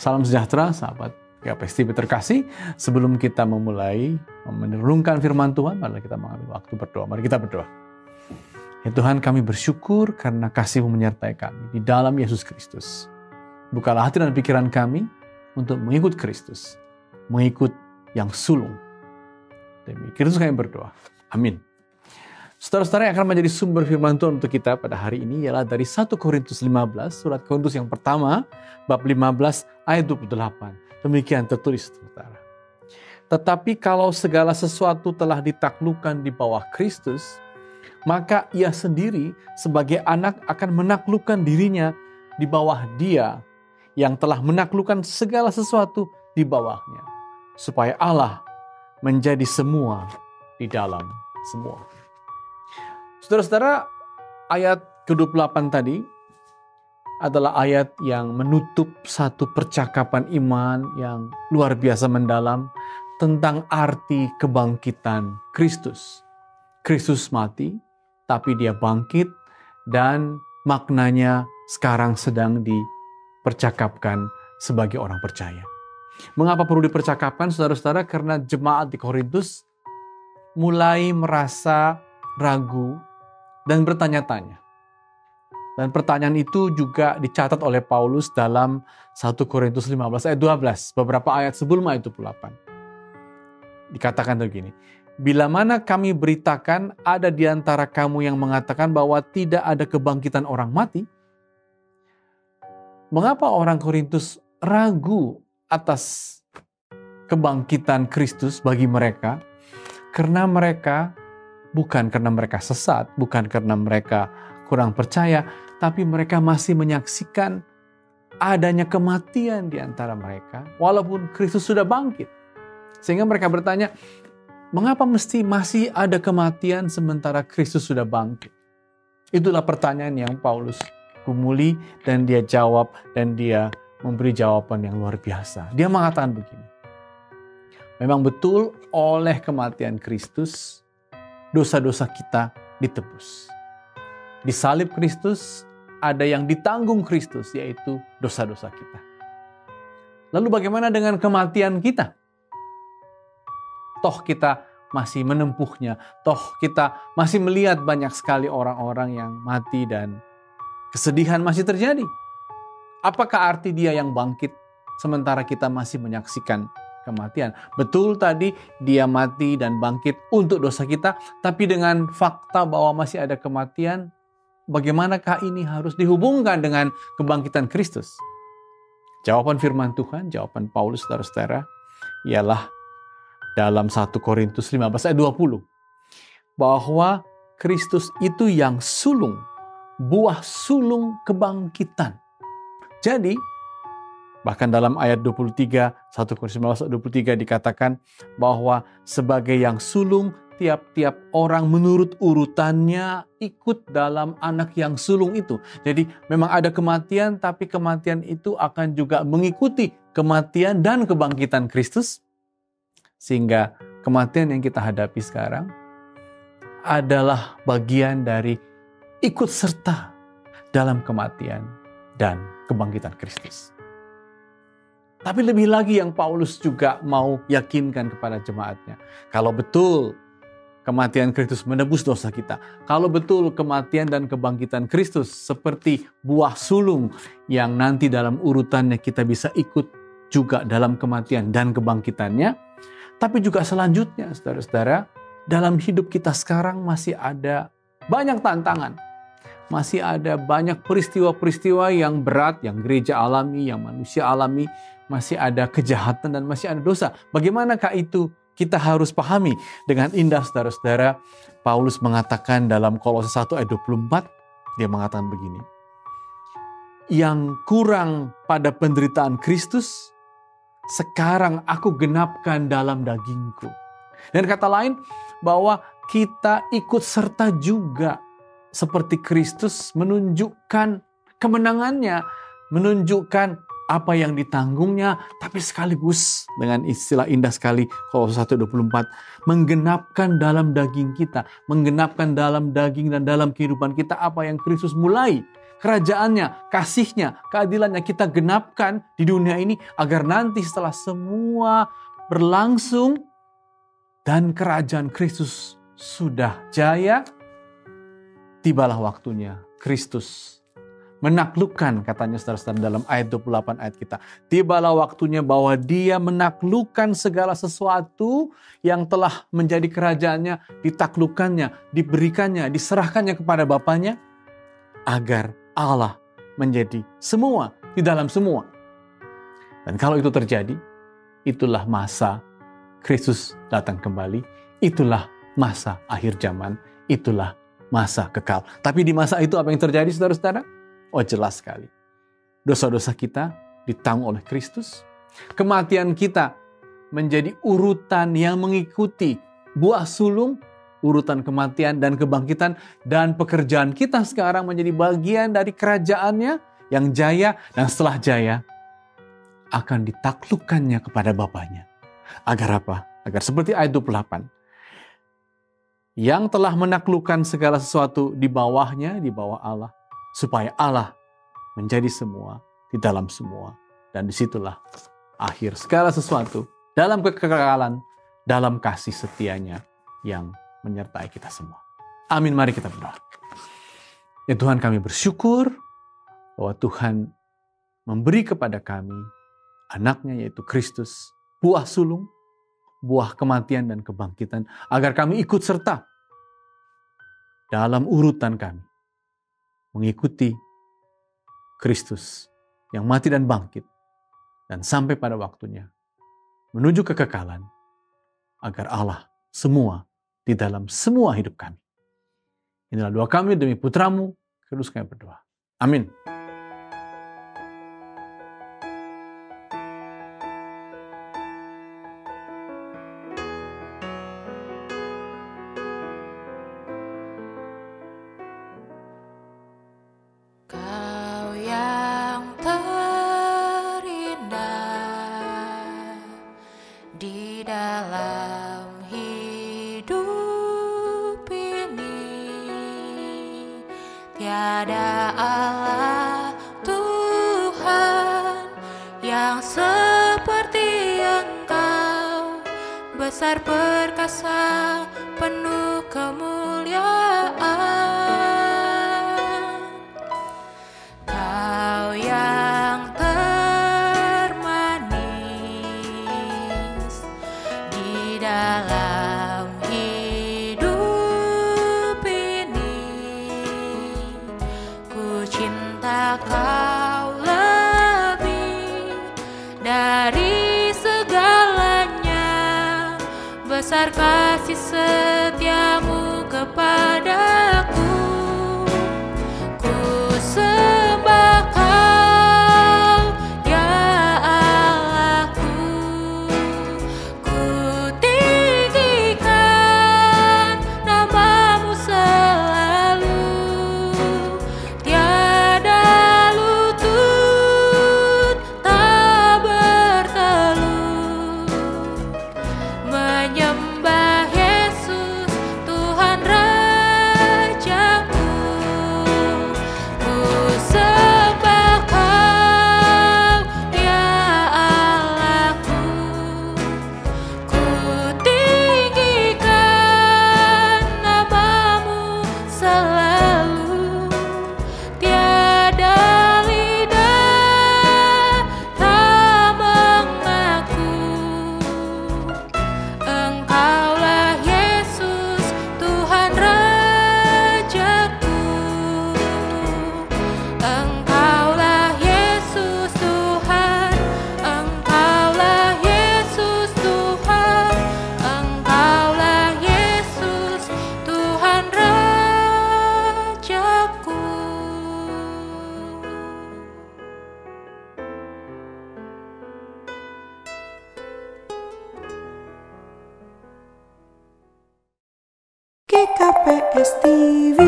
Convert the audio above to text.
Salam sejahtera sahabat GAPES TV terkasih. Sebelum kita memulai merenungkan firman Tuhan, mari kita mengambil waktu berdoa. Mari kita berdoa. Ya Tuhan, kami bersyukur karena kasih-Mu menyertai kami di dalam Yesus Kristus. Bukalah hati dan pikiran kami untuk mengikut Kristus, mengikut yang sulung. Demi Kristus kami berdoa. Amin. Saudara-saudara, yang akan menjadi sumber firman Tuhan untuk kita pada hari ini ialah dari 1 Korintus 15, surat Korintus yang pertama, bab 15 ayat 28. Demikian tertulis, saudara. Tetapi kalau segala sesuatu telah ditaklukkan di bawah Kristus, maka ia sendiri sebagai anak akan menaklukkan dirinya di bawah Dia yang telah menaklukkan segala sesuatu di bawahnya, supaya Allah menjadi semua di dalam semua. Saudara-saudara, ayat ke-28 tadi adalah ayat yang menutup satu percakapan iman yang luar biasa mendalam tentang arti kebangkitan Kristus. Kristus mati, tapi Dia bangkit, dan maknanya sekarang sedang dipercakapkan sebagai orang percaya. Mengapa perlu dipercakapkan, saudara-saudara? Karena jemaat di Korintus mulai merasa ragu dan bertanya-tanya. Dan pertanyaan itu juga dicatat oleh Paulus dalam 1 Korintus 15 ayat 12, beberapa ayat sebelum ayat 28. Dikatakan begini, bila mana kami beritakan ada di antara kamu yang mengatakan bahwa tidak ada kebangkitan orang mati, mengapa orang Korintus ragu atas kebangkitan Kristus bagi mereka? Karena mereka bukan karena mereka sesat, bukan karena mereka kurang percaya, tapi mereka masih menyaksikan adanya kematian di antara mereka, walaupun Kristus sudah bangkit. Sehingga mereka bertanya, mengapa mesti masih ada kematian sementara Kristus sudah bangkit? Itulah pertanyaan yang Paulus gumuli, dan dia jawab, dan dia memberi jawaban yang luar biasa. Dia mengatakan begini, memang betul oleh kematian Kristus, dosa-dosa kita ditebus. Di salib Kristus ada yang ditanggung Kristus, yaitu dosa-dosa kita. Lalu bagaimana dengan kematian kita? Toh kita masih menempuhnya, toh kita masih melihat banyak sekali orang-orang yang mati dan kesedihan masih terjadi. Apakah arti Dia yang bangkit sementara kita masih menyaksikan kematian? Betul tadi Dia mati dan bangkit untuk dosa kita, tapi dengan fakta bahwa masih ada kematian, bagaimanakah ini harus dihubungkan dengan kebangkitan Kristus? Jawaban firman Tuhan, jawaban Paulus, saudara-saudara, ialah dalam 1 Korintus 15 ayat 20. Bahwa Kristus itu yang sulung, buah sulung kebangkitan. Jadi, bahkan dalam ayat 23, 1 Korintus 15 ayat 23 dikatakan bahwa sebagai yang sulung, tiap-tiap orang menurut urutannya ikut dalam anak yang sulung itu. Jadi memang ada kematian, tapi kematian itu akan juga mengikuti kematian dan kebangkitan Kristus. Sehingga kematian yang kita hadapi sekarang adalah bagian dari ikut serta dalam kematian dan kebangkitan Kristus. Tapi lebih lagi yang Paulus juga mau yakinkan kepada jemaatnya. Kalau betul kematian Kristus menebus dosa kita, kalau betul kematian dan kebangkitan Kristus seperti buah sulung yang nanti dalam urutannya kita bisa ikut juga dalam kematian dan kebangkitannya, tapi juga selanjutnya, saudara-saudara, dalam hidup kita sekarang masih ada banyak tantangan. Masih ada banyak peristiwa-peristiwa yang berat, yang gereja alami, yang manusia alami. Masih ada kejahatan dan masih ada dosa. Bagaimanakah itu kita harus pahami? Dengan indah, saudara-saudara, Paulus mengatakan dalam Kolose 1 ayat 24, dia mengatakan begini, yang kurang pada penderitaan Kristus, sekarang aku genapkan dalam dagingku. Dan kata lain, bahwa kita ikut serta juga seperti Kristus menunjukkan kemenangannya, menunjukkan apa yang ditanggungnya, tapi sekaligus dengan istilah indah sekali Kolose 1:24, menggenapkan dalam daging kita, menggenapkan dalam daging dan dalam kehidupan kita apa yang Kristus mulai kerajaannya, kasihnya, keadilannya kita genapkan di dunia ini, agar nanti setelah semua berlangsung dan kerajaan Kristus sudah jaya, tibalah waktunya Kristus menaklukkan, katanya saudara-saudara dalam ayat 28 ayat kita. Tibalah waktunya bahwa dia menaklukkan segala sesuatu yang telah menjadi kerajaannya, ditaklukkannya, diberikannya, diserahkannya kepada Bapaknya, agar Allah menjadi semua di dalam semua. Dan kalau itu terjadi, itulah masa Kristus datang kembali, itulah masa akhir zaman, itulah masa kekal. Tapi di masa itu apa yang terjadi, saudara-saudara? Oh, jelas sekali. Dosa-dosa kita ditanggung oleh Kristus. Kematian kita menjadi urutan yang mengikuti buah sulung, urutan kematian dan kebangkitan. Dan pekerjaan kita sekarang menjadi bagian dari kerajaannya yang jaya. Dan setelah jaya, akan ditaklukkannya kepada Bapaknya. Agar apa? Agar seperti ayat 28. Yang telah menaklukkan segala sesuatu di bawahnya, di bawah Allah. Supaya Allah menjadi semua di dalam semua. Dan disitulah akhir segala sesuatu dalam kekekalan, dalam kasih setianya yang menyertai kita semua. Amin, mari kita berdoa. Ya Tuhan, kami bersyukur bahwa Tuhan memberi kepada kami anaknya yaitu Kristus, buah sulung, buah kematian dan kebangkitan, agar kami ikut serta dalam urutan kami mengikuti Kristus yang mati dan bangkit dan sampai pada waktunya menuju kekekalan, agar Allah semua di dalam semua hidup kami. Inilah doa kami demi putramu, Kristus kami berdoa. Amin. Tiada Allah Tuhan yang seperti Engkau, besar perkasa, penuh kemuliaan. Kau yang termanis di dalam hidup ini, ku cinta Kau lebih dari segalanya. Besar kasih setiamu kepadaku, ku sembah Kau, ya Allahku. Ku tinggikan namamu selalu, tiada lutut tak bertelut, menyembah Yesus Tuhan Rajaku. Ku sembah Kau, ya Allahku. Ku tinggikan namamu selalu, tiada lidah tak mengaku. Engkaulah Yesus Tuhan Rajaku. Engkaulah Yesus Tuhan, Engkaulah Yesus Tuhan, Engkaulah Yesus Tuhan Rajaku. GKPS TV